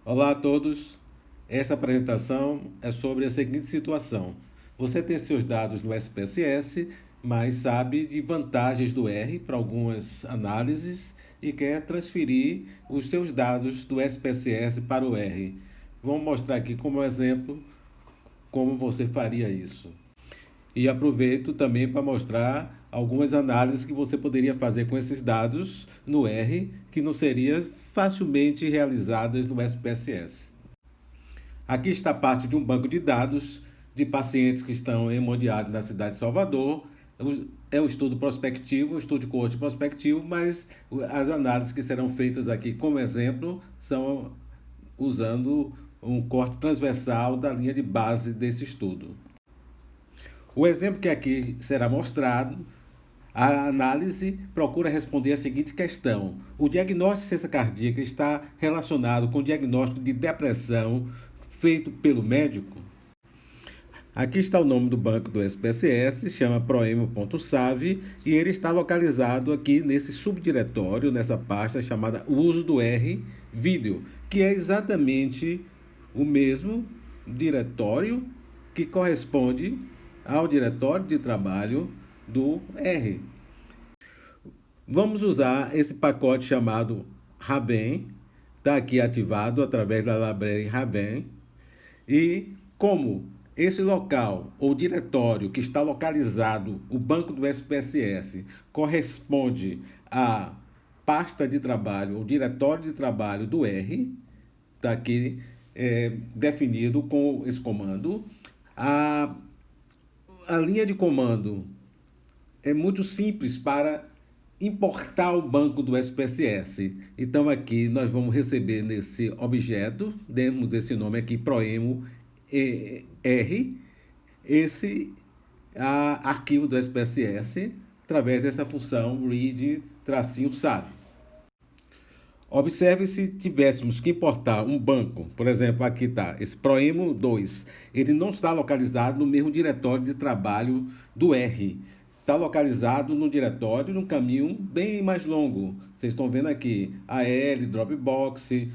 Olá a todos. Essa apresentação é sobre a seguinte situação. Você tem seus dados no SPSS, mas sabe de vantagens do R para algumas análises e quer transferir os seus dados do SPSS para o R. Vamos mostrar aqui como exemplo como você faria isso. E aproveito também para mostrar algumas análises que você poderia fazer com esses dados no R, que não seriam facilmente realizadas no SPSS. Aqui está parte de um banco de dados de pacientes que estão hemodiálise na cidade de Salvador. É um estudo prospectivo, um estudo de coorte prospectivo, mas as análises que serão feitas aqui como exemplo são usando um corte transversal da linha de base desse estudo. O exemplo que aqui será mostrado, a análise procura responder a seguinte questão: o diagnóstico de ciência cardíaca está relacionado com o diagnóstico de depressão feito pelo médico? Aqui está o nome do banco do SPSS, chama proemo.save, e ele está localizado aqui nesse subdiretório, nessa pasta chamada Uso do R Vídeo, que é exatamente o mesmo diretório que corresponde ao diretório de trabalho do R. Vamos usar esse pacote chamado Raven, está aqui ativado através da library Raven, e como esse local ou diretório que está localizado, o banco do SPSS, corresponde à pasta de trabalho, ou diretório de trabalho do R, está aqui definido com esse comando. A linha de comando é muito simples para importar o banco do SPSS. Então aqui nós vamos receber nesse objeto, demos esse nome aqui, Proemo R, esse arquivo do SPSS através dessa função read-save. Observe se tivéssemos que importar um banco, por exemplo, aqui está, esse Proemo 2, ele não está localizado no mesmo diretório de trabalho do R. Está localizado no diretório, num caminho bem mais longo. Vocês estão vendo aqui, AL, Dropbox,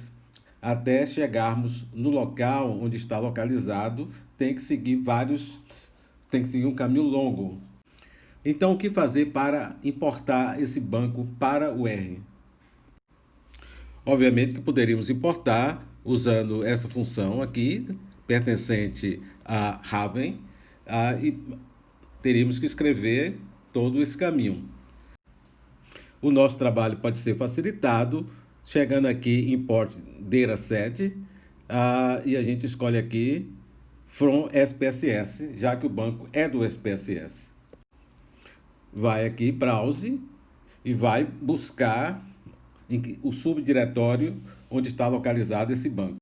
até chegarmos no local onde está localizado, tem que seguir um caminho longo. Então, o que fazer para importar esse banco para o R? Obviamente que poderíamos importar usando essa função aqui, pertencente a Raven, e teríamos que escrever todo esse caminho. O nosso trabalho pode ser facilitado chegando aqui import dataset, e a gente escolhe aqui from SPSS, já que o banco é do SPSS. Vai aqui, browse, e vai buscar o subdiretório onde está localizado esse banco.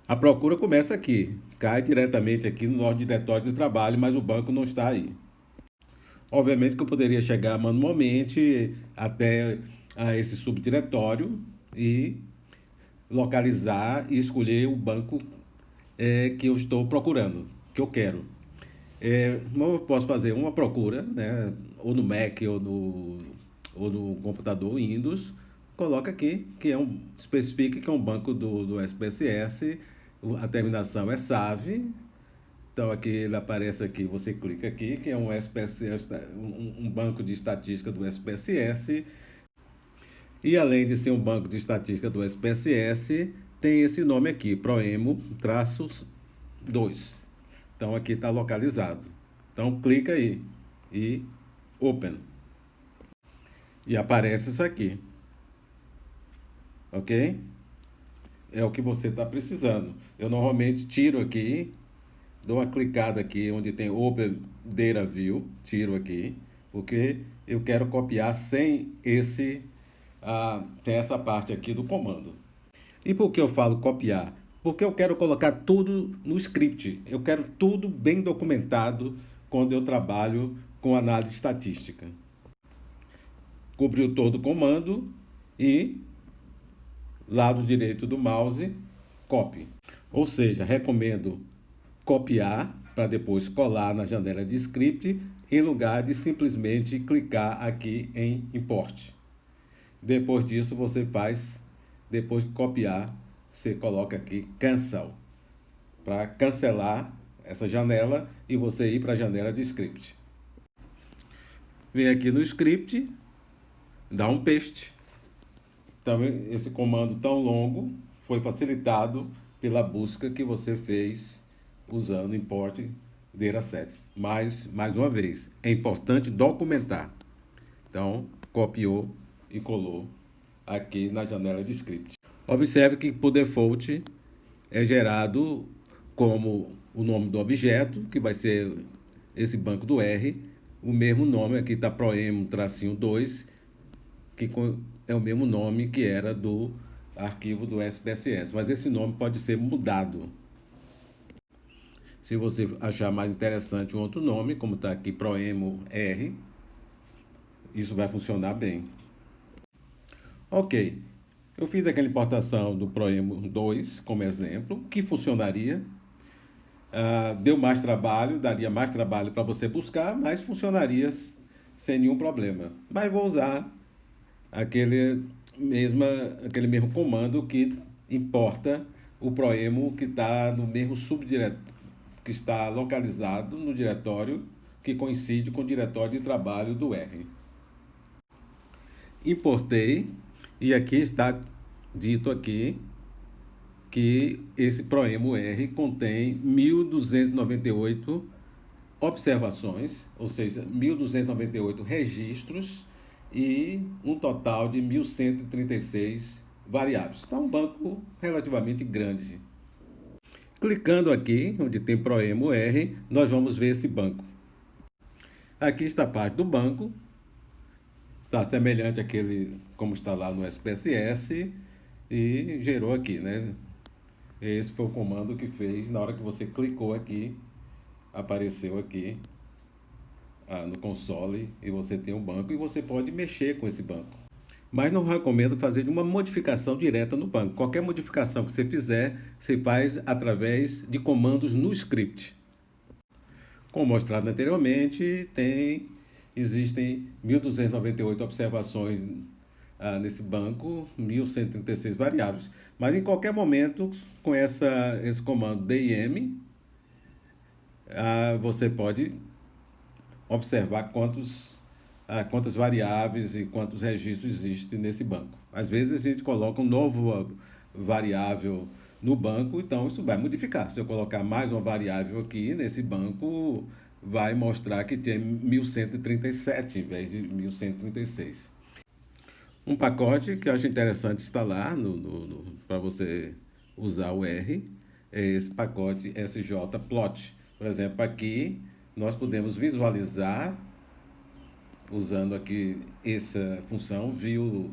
A procura começa aqui, cai diretamente aqui no nosso diretório de trabalho, mas o banco não está aí. Obviamente que eu poderia chegar manualmente até esse subdiretório e localizar e escolher o banco que eu estou procurando, que eu quero. Eu posso fazer uma procura, né, ou no Mac ou no computador Windows, coloca aqui que especifica que é um banco do SPSS, a terminação é SAVE. Então aqui ele aparece aqui, você clica aqui, que é um SPSS, um banco de estatística do SPSS. E além de ser um banco de estatística do SPSS, tem esse nome aqui, Proemo-2. Então aqui está localizado. Então clica aí e Open. E aparece isso aqui. Ok? É o que você está precisando. Eu normalmente tiro aqui, dou uma clicada aqui onde tem Open Data View, tiro aqui, porque eu quero copiar sem essa parte aqui do comando. E por que eu falo copiar? Porque eu quero colocar tudo no script. Eu quero tudo bem documentado quando eu trabalho com análise estatística. Cobriu todo o comando e lado direito do mouse, copy. Ou seja, recomendo copiar para depois colar na janela de script em lugar de simplesmente clicar aqui em import. Depois disso você faz, depois de copiar, você coloca aqui cancel, para cancelar essa janela e você ir para a janela de script. Vem aqui no script, dá um paste. Então, esse comando tão longo foi facilitado pela busca que você fez usando import dataset. Mas, mais uma vez, é importante documentar. Então, copiou e colou aqui na janela de script. Observe que, por default, é gerado como o nome do objeto, que vai ser esse banco do R, o mesmo nome, aqui está proemo-2, que é o mesmo nome que era do arquivo do SPSS, mas esse nome pode ser mudado. Se você achar mais interessante um outro nome, como está aqui Proemo R, isso vai funcionar bem. Ok, eu fiz aquela importação do Proemo 2 como exemplo, que funcionaria. Deu mais trabalho, daria mais trabalho para você buscar, mas funcionaria sem nenhum problema. Mas vou usar aquele mesmo comando que importa o Proemo que está no mesmo subdiretório, que está localizado no diretório que coincide com o diretório de trabalho do R. Importei e aqui está dito aqui que esse Proemo R contém 1.298 observações, ou seja, 1.298 registros e um total de 1.136 variáveis. Está um banco relativamente grande. Clicando aqui, onde tem Proemo R, nós vamos ver esse banco. Aqui está a parte do banco, está semelhante àquele como está lá no SPSS e gerou aqui, né? Esse foi o comando que fez, na hora que você clicou aqui, apareceu aqui no console e você tem um banco e você pode mexer com esse banco. Mas não recomendo fazer uma modificação direta no banco. Qualquer modificação que você fizer, você faz através de comandos no script. Como mostrado anteriormente, existem 1.298 observações nesse banco, 1.136 variáveis. Mas em qualquer momento, com esse comando dim, você pode observar quantas variáveis e quantos registros existem nesse banco. Às vezes a gente coloca um novo variável no banco, então isso vai modificar. Se eu colocar mais uma variável aqui nesse banco, vai mostrar que tem 1.137 em vez de 1.136. Um pacote que eu acho interessante instalar para você usar o R é esse pacote sjplot. Por exemplo, aqui nós podemos visualizar, usando aqui essa função viewDF,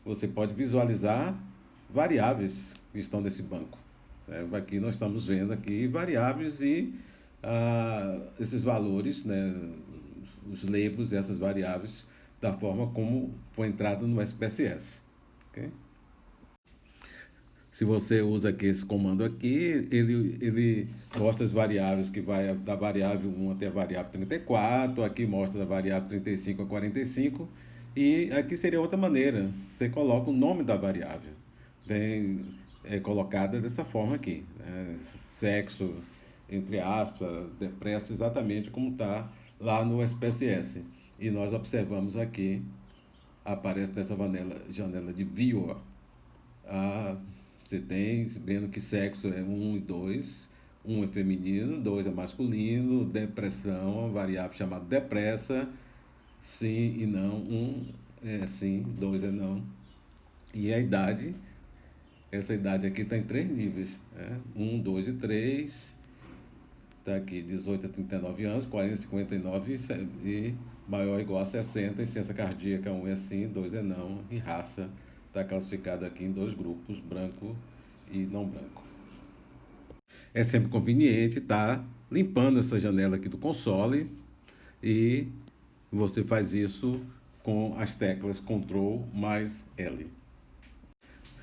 você pode visualizar variáveis que estão nesse banco. Aqui nós estamos vendo aqui variáveis e esses valores, né, os labels dessas variáveis da forma como foi entrado no SPSS. Okay? Se você usa aqui esse comando aqui, ele mostra as variáveis que vai da variável 1 até a variável 34, aqui mostra da variável 35 a 45, e aqui seria outra maneira, você coloca o nome da variável, colocada dessa forma aqui, né? Sexo, entre aspas, depressa, exatamente como está lá no SPSS. E nós observamos aqui, aparece nessa janela de Viewer, você tem, vendo que sexo é 1 e 2, 1 é feminino, 2 é masculino, depressão, uma variável chamada depressa, sim e não, 1 é sim, 2 é não. E a idade, essa idade aqui está em 3 níveis, 1, 2 e 3, está aqui 18 a 39 anos, 40 a 59 e maior ou igual a 60, ciência cardíaca 1 é sim, 2 é não, e raça está classificado aqui em 2 grupos, branco e não branco. É sempre conveniente estar limpando essa janela aqui do console e você faz isso com as teclas Ctrl mais L.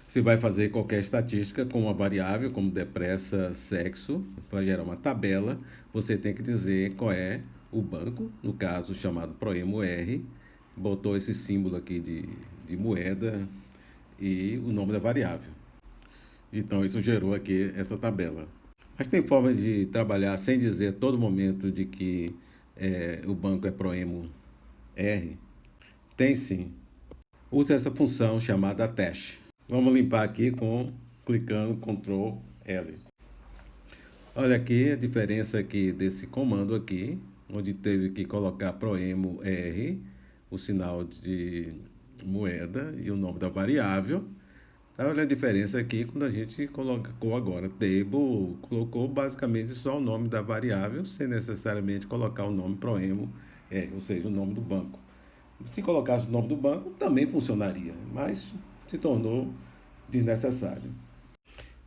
Você vai fazer qualquer estatística com uma variável, como depressa, sexo, para gerar uma tabela, você tem que dizer qual é o banco, no caso chamado Proemo R, botou esse símbolo aqui de moeda e o nome da variável. Então, isso gerou aqui essa tabela. Mas tem forma de trabalhar sem dizer a todo momento de que o banco é Proemo R? Tem sim. Use essa função chamada attach. Vamos limpar aqui clicando Ctrl L. Olha aqui a diferença aqui desse comando aqui, onde teve que colocar Proemo R, o sinal de moeda e o nome da variável. Olha a diferença aqui quando a gente colocou agora table, colocou basicamente só o nome da variável, sem necessariamente colocar o nome Proemo R, ou seja, o nome do banco. Se colocasse o nome do banco, também funcionaria, mas se tornou desnecessário.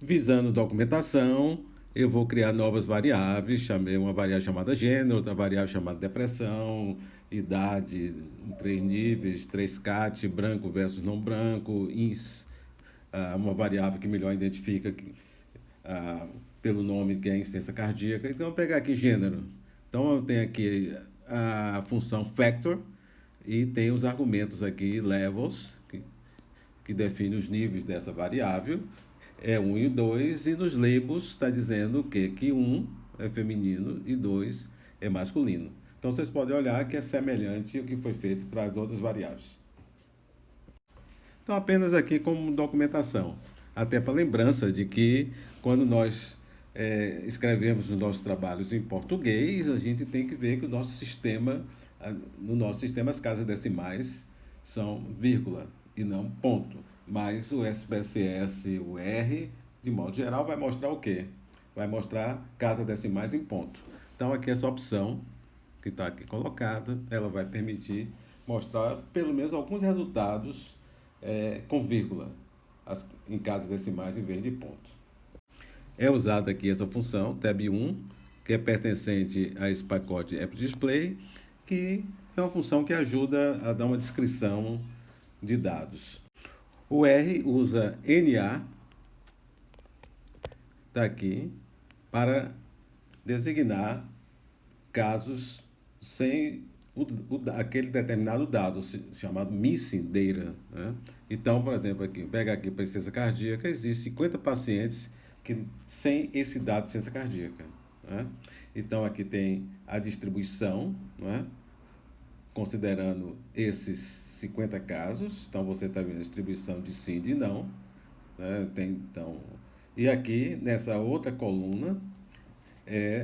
Visando documentação, eu vou criar novas variáveis. Chamei uma variável chamada gênero, outra variável chamada depressão, idade em 3 níveis, 3 cat, branco versus não branco, ins, uma variável que melhor identifica pelo nome que é a incidência cardíaca. Então, eu vou pegar aqui gênero. Então, eu tenho aqui a função factor e tem os argumentos aqui, levels, que define os níveis dessa variável. É 1 e 2, e nos labels está dizendo o quê? Que 1 é feminino e 2 é masculino. Então, vocês podem olhar que é semelhante ao que foi feito para as outras variáveis. Então, apenas aqui como documentação, até para lembrança de que quando nós escrevemos os nossos trabalhos em português, a gente tem que ver que no nosso sistema as casas decimais são vírgula e não ponto. Mas o SPSS, o R, de modo geral, vai mostrar o quê? Vai mostrar casas decimais em ponto. Então, aqui essa opção que está aqui colocada, ela vai permitir mostrar pelo menos alguns resultados com vírgula em casas decimais em vez de ponto. É usada aqui essa função, tab1, que é pertencente a esse pacote AppDisplay, que é uma função que ajuda a dar uma descrição de dados. O R usa NA, está aqui, para designar casos sem aquele determinado dado, chamado missing data. Né? Então, por exemplo, aqui, pega aqui para insuficiência cardíaca, existem 50 pacientes sem esse dado de insuficiência cardíaca. Né? Então, aqui tem a distribuição, né? Considerando esses 50 casos. Então, você está vendo a distribuição de sim e de não. Né? E aqui, nessa outra coluna,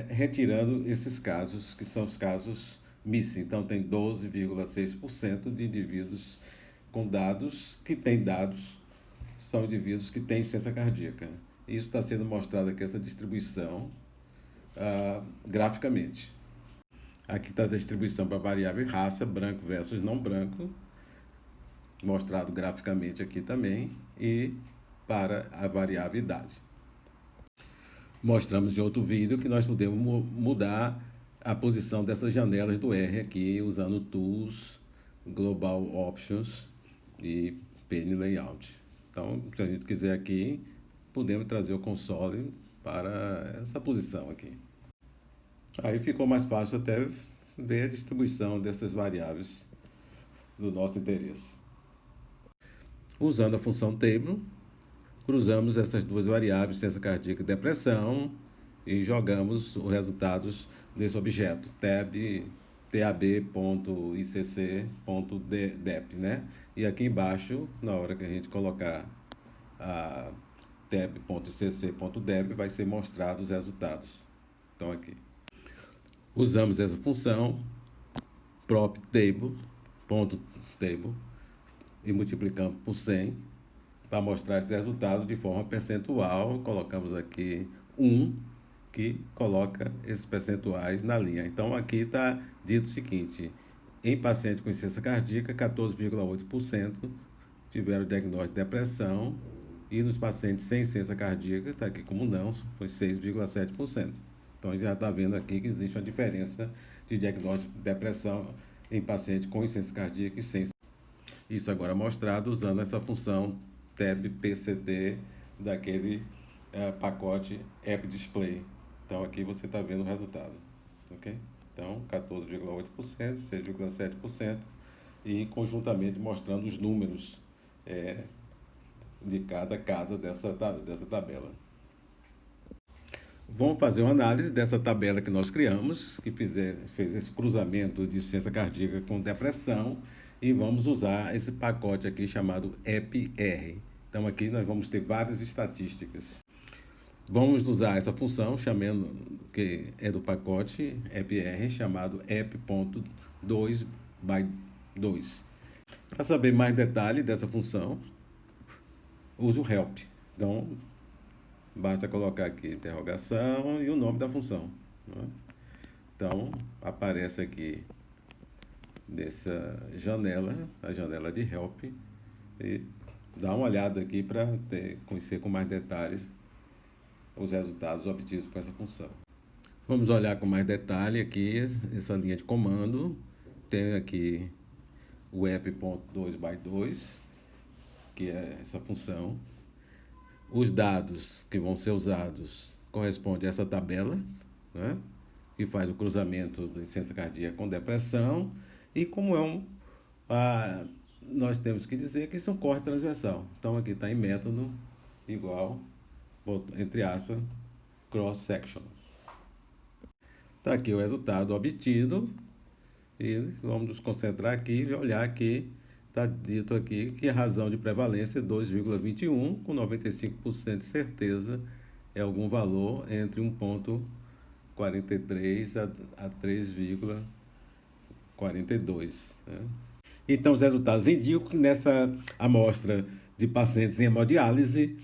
retirando esses casos, que são os casos missing. Então, tem 12,6% de indivíduos com dados, que têm dados, são indivíduos que têm insuficiência cardíaca. Isso está sendo mostrado aqui, essa distribuição, graficamente. Aqui está a distribuição para a variável raça, branco versus não branco, mostrado graficamente aqui também, e para a variável idade. Mostramos em outro vídeo que nós podemos mudar a posição dessas janelas do R aqui, usando Tools, Global Options e Pane Layout. Então, se a gente quiser aqui, podemos trazer o console para essa posição aqui. Aí ficou mais fácil até ver a distribuição dessas variáveis do nosso interesse. Usando a função table, cruzamos essas duas variáveis, insuficiência cardíaca e depressão, e jogamos os resultados desse objeto, tab.icc.dep, né? E aqui embaixo, na hora que a gente colocar a tab.icc.dep, vai ser mostrado os resultados. Então, aqui. Usamos essa função, prop table, e multiplicamos por 100, para mostrar esses resultados de forma percentual. Colocamos aqui 1, que coloca esses percentuais na linha. Então, aqui está dito o seguinte: em paciente com insuficiência cardíaca, 14,8% tiveram diagnóstico de depressão, e nos pacientes sem insuficiência cardíaca, está aqui como não, foi 6,7%. Então, a gente já está vendo aqui que existe uma diferença de diagnóstico de depressão em paciente com insuficiência cardíaca e sem. Isso agora mostrado usando essa função tab.pct daquele pacote AppDisplay. Então, aqui você está vendo o resultado. Ok? Então, 14,8%, 6,7%, e conjuntamente mostrando os números de cada casa dessa tabela. Vamos fazer uma análise dessa tabela que nós criamos, que fez esse cruzamento de insuficiência cardíaca com depressão, e vamos usar esse pacote aqui chamado EPR. Então aqui nós vamos ter várias estatísticas. Vamos usar essa função, que é do pacote EPR, chamado ep.2 by 2. Para saber mais detalhe dessa função, use o help. Então, basta colocar aqui interrogação e o nome da função, né? Então, aparece aqui nessa janela, a janela de help, e dá uma olhada aqui para conhecer com mais detalhes os resultados obtidos com essa função. Vamos olhar com mais detalhe aqui essa linha de comando. Tem aqui o ep.2 by 2, que é essa função. Os dados que vão ser usados correspondem a essa tabela, né, que faz o cruzamento da insuficiência cardíaca com depressão. E como nós temos que dizer que isso é um corte transversal. Então aqui está em método igual, entre aspas, cross-section. Está aqui o resultado obtido. E vamos nos concentrar aqui e olhar que está dito aqui que a razão de prevalência é 2,21, com 95% de certeza é algum valor entre 1,43 a 3,42. Né? Então, os resultados indicam que nessa amostra de pacientes em hemodiálise,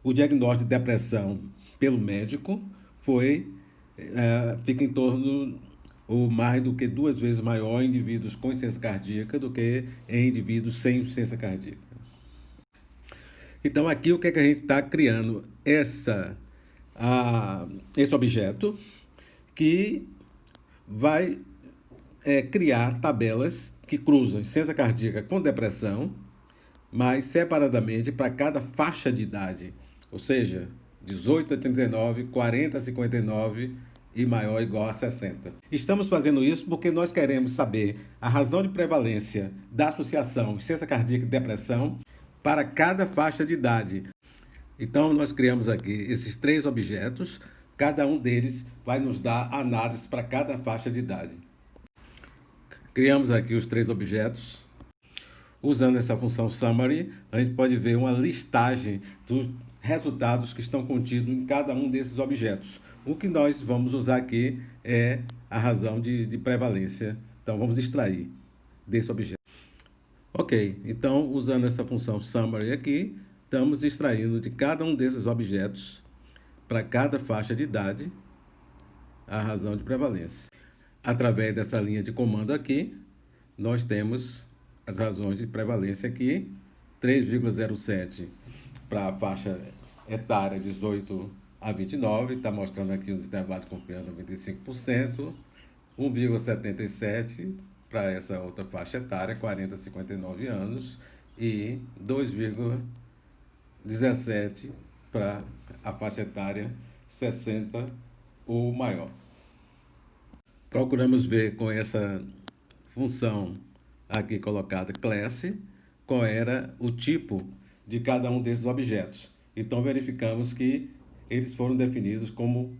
o diagnóstico de depressão pelo médico fica em torno ou mais do que 2 vezes maior em indivíduos com insuficiência cardíaca do que em indivíduos sem insuficiência cardíaca. Então, aqui o que é que a gente está criando? Esse objeto que vai criar tabelas que cruzam insuficiência cardíaca com depressão, mas separadamente para cada faixa de idade, ou seja, 18 a 39, 40 a 59 e maior ou igual a 60. Estamos fazendo isso porque nós queremos saber a razão de prevalência da associação insuficiência cardíaca e depressão para cada faixa de idade. Então, nós criamos aqui esses 3 objetos, cada um deles vai nos dar análise para cada faixa de idade. Criamos aqui os 3 objetos. Usando essa função summary, a gente pode ver uma listagem dos resultados que estão contidos em cada um desses objetos. O que nós vamos usar aqui é a razão de prevalência. Então, vamos extrair desse objeto. Ok, então, usando essa função summary aqui, estamos extraindo de cada um desses objetos, para cada faixa de idade, a razão de prevalência. Através dessa linha de comando aqui, nós temos as razões de prevalência aqui, 3,07 para a faixa etária 18 a 29, está mostrando aqui os intervalos de confiança 95%, 1,77 para essa outra faixa etária, 40 a 59 anos, e 2,17 para a faixa etária 60 ou maior. Procuramos ver com essa função aqui colocada class, qual era o tipo de cada um desses objetos. Então, verificamos que eles foram definidos como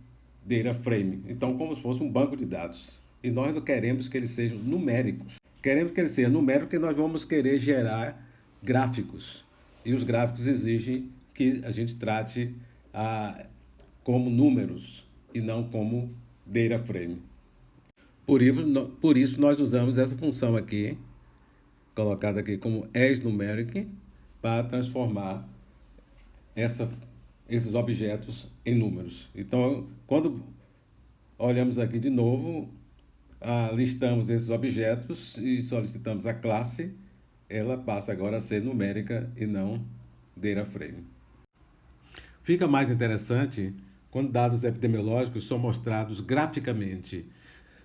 data frame. Então, como se fosse um banco de dados. E nós não queremos que eles sejam numéricos. Queremos que eles sejam numéricos porque nós vamos querer gerar gráficos. E os gráficos exigem que a gente trate como números e não como data frame. Por isso, nós usamos essa função aqui, colocada aqui como asNumeric, para transformar esses objetos em números. Então, quando olhamos aqui de novo, listamos esses objetos e solicitamos a classe, ela passa agora a ser numérica e não data frame. Fica mais interessante quando dados epidemiológicos são mostrados graficamente.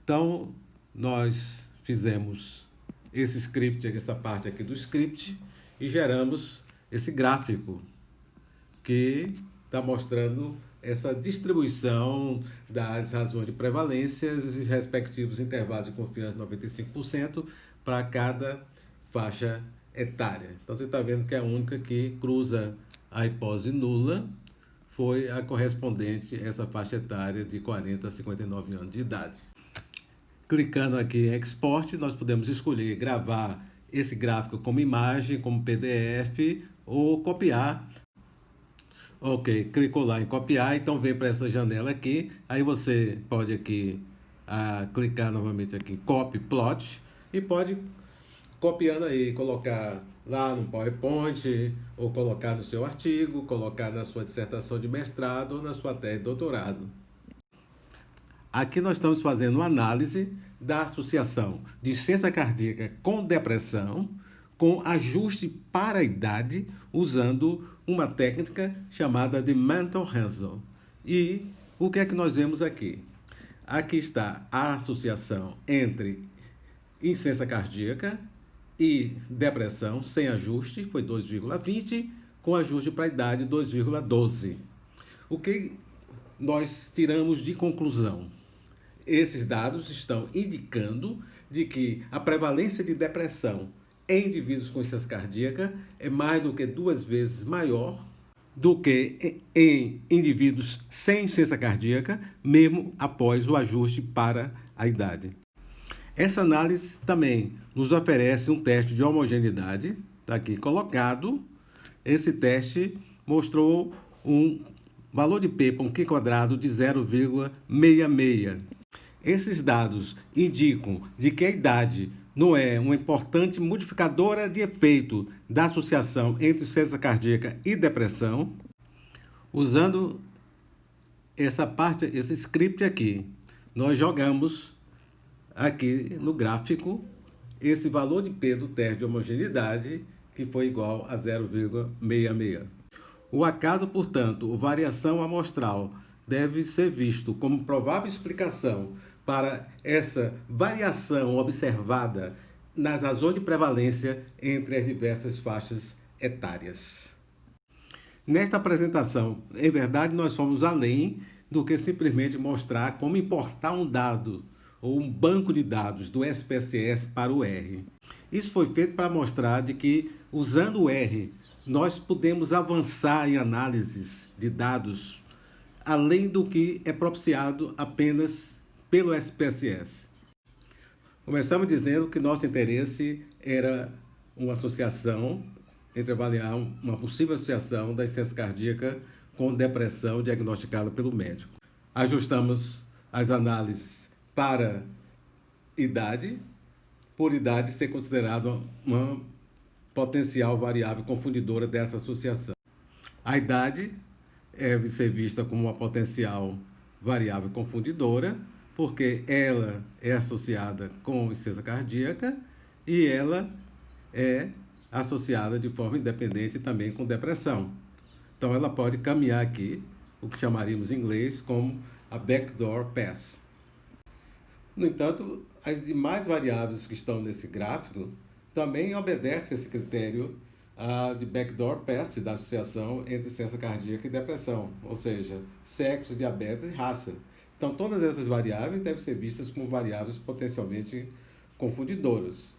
Então, nós fizemos esse script, essa parte aqui do script, e geramos esse gráfico que está mostrando essa distribuição das razões de prevalência e os respectivos intervalos de confiança 95% para cada faixa etária. Então, você está vendo que é a única que cruza a hipótese nula foi a correspondente a essa faixa etária de 40 a 59 anos de idade. Clicando aqui em Export, nós podemos escolher gravar esse gráfico como imagem, como PDF ou copiar. Ok, clicou lá em copiar, então vem para essa janela aqui. Aí você pode aqui clicar novamente aqui em Copy Plot e pode copiando aí, colocar lá no PowerPoint, ou colocar no seu artigo, colocar na sua dissertação de mestrado ou na sua tese de doutorado. Aqui nós estamos fazendo uma análise da associação de insuficiência cardíaca com depressão, com ajuste para a idade, usando uma técnica chamada de Mental Hands-on. E o que é que nós vemos aqui? Aqui está a associação entre insuficiência cardíaca e depressão sem ajuste, foi 2,20, com ajuste para a idade 2,12. O que nós tiramos de conclusão? Esses dados estão indicando de que a prevalência de depressão em indivíduos com insuficiência cardíaca é mais do que 2 vezes maior do que em indivíduos sem insuficiência cardíaca, mesmo após o ajuste para a idade. Essa análise também nos oferece um teste de homogeneidade, está aqui colocado. Esse teste mostrou um valor de P para um Q² de 0,66. Esses dados indicam de que a idade não é uma importante modificadora de efeito da associação entre insuficiência cardíaca e depressão. Usando esse script aqui, nós jogamos aqui no gráfico esse valor de P do teste de homogeneidade, que foi igual a 0,66. O acaso, portanto, ou variação amostral, deve ser visto como provável explicação para essa variação observada nas razões de prevalência entre as diversas faixas etárias. Nesta apresentação, em verdade, nós fomos além do que simplesmente mostrar como importar um dado ou um banco de dados do SPSS para o R. Isso foi feito para mostrar de que, usando o R, nós podemos avançar em análises de dados além do que é propiciado apenas pelo SPSS. Começamos dizendo que nosso interesse era uma associação, entre avaliar uma possível associação da insuficiência cardíaca com depressão diagnosticada pelo médico. Ajustamos as análises para idade, por idade ser considerada uma potencial variável confundidora dessa associação. A idade deve ser vista como uma potencial variável confundidora, porque ela é associada com insuficiência cardíaca e ela é associada de forma independente também com depressão. Então, ela pode caminhar aqui, o que chamaríamos em inglês como a backdoor pass. No entanto, as demais variáveis que estão nesse gráfico também obedecem a esse critério de backdoor pass da associação entre insuficiência cardíaca e depressão, ou seja, sexo, diabetes e raça. Então, todas essas variáveis devem ser vistas como variáveis potencialmente confundidoras.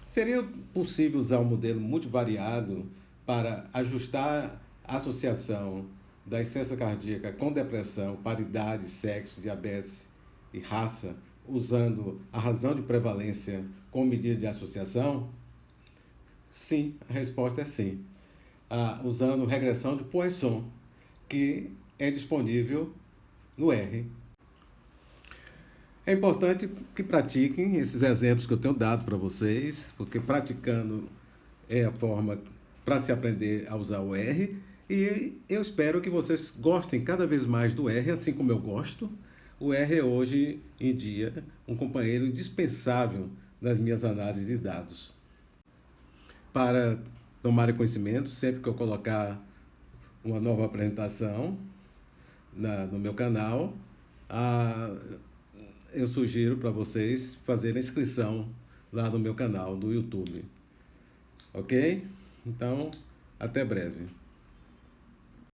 Seria possível usar um modelo multivariado para ajustar a associação da insuficiência cardíaca com depressão para idade, sexo, diabetes e raça, usando a razão de prevalência como medida de associação? Sim, a resposta é sim. Usando regressão de Poisson, que é disponível no R. É importante que pratiquem esses exemplos que eu tenho dado para vocês, porque praticando é a forma para se aprender a usar o R. E eu espero que vocês gostem cada vez mais do R, assim como eu gosto. O R é hoje em dia um companheiro indispensável nas minhas análises de dados. Para tomar conhecimento, sempre que eu colocar uma nova apresentação no meu canal, eu sugiro para vocês fazerem a inscrição lá no meu canal do YouTube. Ok? Então, até breve.